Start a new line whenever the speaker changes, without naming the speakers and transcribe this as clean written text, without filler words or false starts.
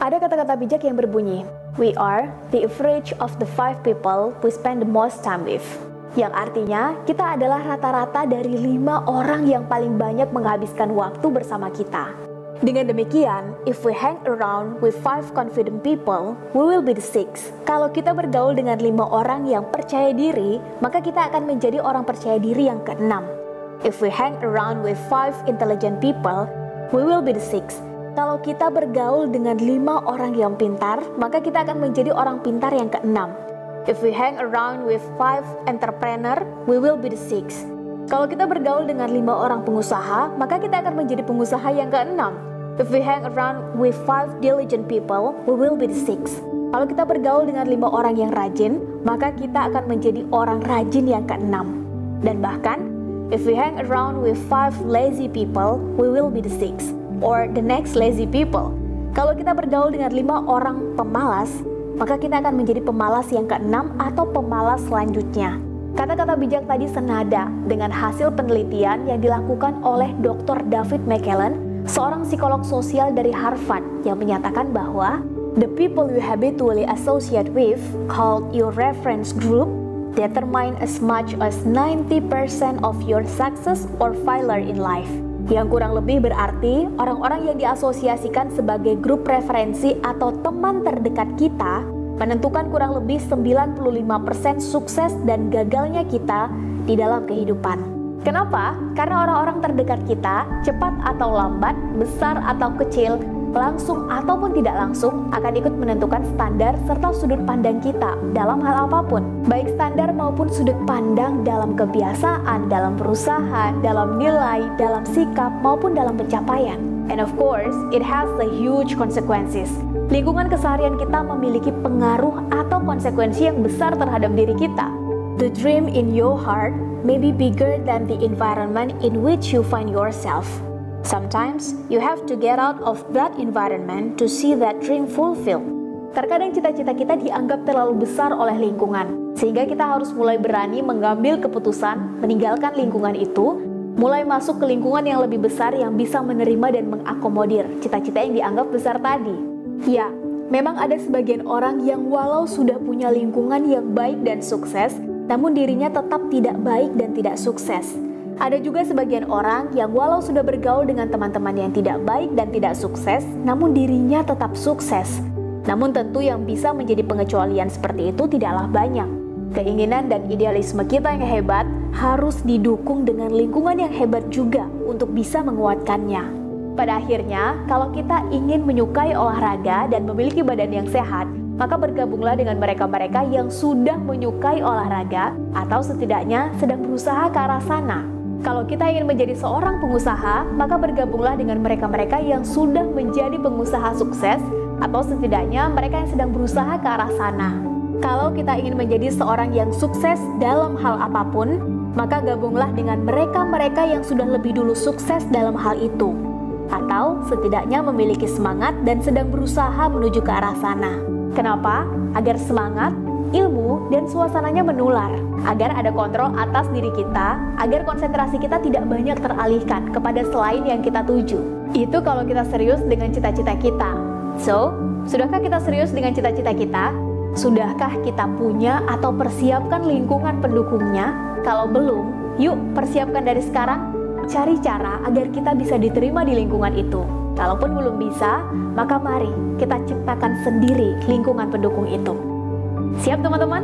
Ada kata-kata bijak yang berbunyi, we are the average of the 5 people we spend the most time with. Yang artinya, kita adalah rata-rata dari 5 orang yang paling banyak menghabiskan waktu bersama kita. Dengan demikian, if we hang around with 5 confident people, we will be the 6. Kalau kita bergaul dengan 5 orang yang percaya diri, maka kita akan menjadi orang percaya diri yang ke-6. If we hang around with 5 intelligent people, we will be the 6. Kalau kita bergaul dengan 5 orang yang pintar, maka kita akan menjadi orang pintar yang ke-6. If we hang around with 5 entrepreneur, we will be the 6. Kalau kita bergaul dengan 5 orang pengusaha, maka kita akan menjadi pengusaha yang ke-6. If we hang around with 5 diligent people, we will be the 6. Kalau kita bergaul dengan 5 orang yang rajin, maka kita akan menjadi orang rajin yang ke-6. Dan bahkan, if we hang around with 5 lazy people, we will be the 6. Or the next lazy people. Kalau kita bergaul dengan 5 orang pemalas, maka kita akan menjadi pemalas yang ke-6 atau pemalas selanjutnya. Kata-kata bijak tadi senada dengan hasil penelitian yang dilakukan oleh Dr. David McCallum, seorang psikolog sosial dari Harvard, yang menyatakan bahwa the people you habitually associate with, called your reference group, determine as much as 90% of your success or failure in life. Yang kurang lebih berarti orang-orang yang diasosiasikan sebagai grup referensi atau teman terdekat kita menentukan kurang lebih 95% sukses dan gagalnya kita di dalam kehidupan. Kenapa? Karena orang-orang terdekat kita, cepat atau lambat, besar atau kecil, langsung ataupun tidak langsung akan ikut menentukan standar serta sudut pandang kita dalam hal apapun. Baik standar maupun sudut pandang dalam kebiasaan, dalam berusaha, dalam nilai, dalam sikap, maupun dalam pencapaian. And of course, it has the huge consequences. Lingkungan keseharian kita memiliki pengaruh atau konsekuensi yang besar terhadap diri kita. The dream in your heart may be bigger than the environment in which you find yourself. Sometimes, you have to get out of that environment to see that dream fulfilled. Terkadang cita-cita kita dianggap terlalu besar oleh lingkungan, sehingga kita harus mulai berani mengambil keputusan, meninggalkan lingkungan itu, mulai masuk ke lingkungan yang lebih besar yang bisa menerima dan mengakomodir cita-cita yang dianggap besar tadi. Ya, memang ada sebagian orang yang walau sudah punya lingkungan yang baik dan sukses, namun dirinya tetap tidak baik dan tidak sukses. Ada juga sebagian orang yang walau sudah bergaul dengan teman-teman yang tidak baik dan tidak sukses, namun dirinya tetap sukses. Namun tentu yang bisa menjadi pengecualian seperti itu tidaklah banyak. Keinginan dan idealisme kita yang hebat harus didukung dengan lingkungan yang hebat juga untuk bisa menguatkannya. Pada akhirnya, kalau kita ingin menyukai olahraga dan memiliki badan yang sehat, maka bergabunglah dengan mereka-mereka yang sudah menyukai olahraga atau setidaknya sedang berusaha ke arah sana. Kalau kita ingin menjadi seorang pengusaha, maka bergabunglah dengan mereka-mereka yang sudah menjadi pengusaha sukses atau setidaknya mereka yang sedang berusaha ke arah sana. Kalau kita ingin menjadi seorang yang sukses dalam hal apapun, maka gabunglah dengan mereka-mereka yang sudah lebih dulu sukses dalam hal itu. Atau setidaknya memiliki semangat dan sedang berusaha menuju ke arah sana. Kenapa? Agar semangat, ilmu, dan suasananya menular, agar ada kontrol atas diri kita, agar konsentrasi kita tidak banyak teralihkan kepada selain yang kita tuju. Itu kalau kita serius dengan cita-cita kita. So, sudahkah kita serius dengan cita-cita kita? Sudahkah kita punya atau persiapkan lingkungan pendukungnya? Kalau belum, yuk persiapkan dari sekarang. Cari cara agar kita bisa diterima di lingkungan itu. Kalaupun belum bisa, maka mari kita ciptakan sendiri lingkungan pendukung itu. Siap teman-teman?